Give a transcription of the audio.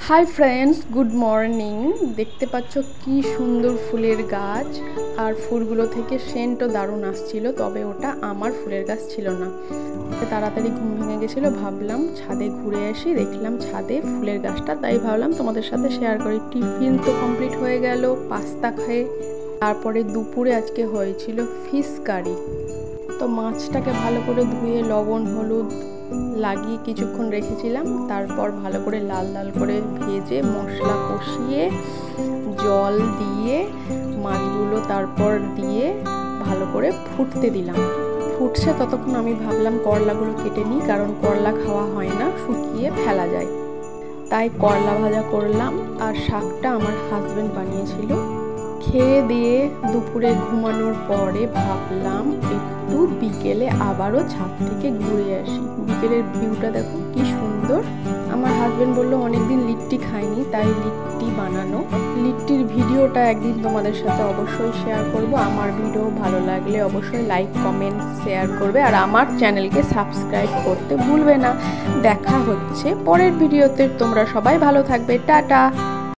Hi friends, good morning. দেখতে পাচ্ছ কি সুন্দর ফুলের গাছ, আর ফুলগুলো থেকে সেন্টও দারুণ আসছিল। তবে ওটা আমার ফুলের গাছ ছিল না। তাড়াতাড়ি ঘুম ভেঙে গেছিলো, ভাবলাম ছাদে ঘুরে আসি। দেখলাম ছাদে ফুলের গাছটা, তাই ভাবলাম তোমাদের সাথে শেয়ার করি। টিফিন তো কমপ্লিট হয়ে গেল পাস্তা খেয়ে। তারপরে দুপুরে আজকে হয়েছিল ফিশ কারি। তো মাছটাকে ভালো করে ধুয়ে লবণ হলুদ লাগিয়ে কিছুক্ষণ রেখেছিলাম। তারপর ভালো করে লাল লাল করে ভেজে মশলা কষিয়ে জল দিয়ে মাছগুলো তারপর দিয়ে ভালো করে ফুটতে দিলাম। ফুটছে ততক্ষণ আমি ভাবলাম করলাগুলো কেটে নিই, কারণ করলা খাওয়া হয় না, শুকিয়ে ফেলা যায়। তাই করলা ভাজা করলাম। আর শাকটা আমার হাজবেন্ড বানিয়েছিল। খেয়ে দিয়ে দুপুরে ঘুমানোর পরে ভাবলাম একটু বিকেলে আবারও ছাদ থেকে ঘুরে আসি। বিকেলের ভিউটা দেখো কি সুন্দর। আমার হাজবেন্ড বললো অনেকদিন লিট্টি খাইনি, তাই লিট্টি বানানো। লিট্টির ভিডিওটা একদিন তোমাদের সাথে অবশ্যই শেয়ার করব। আমার ভিডিও ভালো লাগলে অবশ্যই লাইক কমেন্ট শেয়ার করবে, আর আমার চ্যানেলকে সাবস্ক্রাইব করতে ভুলবে না। দেখা হচ্ছে পরের ভিডিওতে। তোমরা সবাই ভালো থাকবে। টাটা।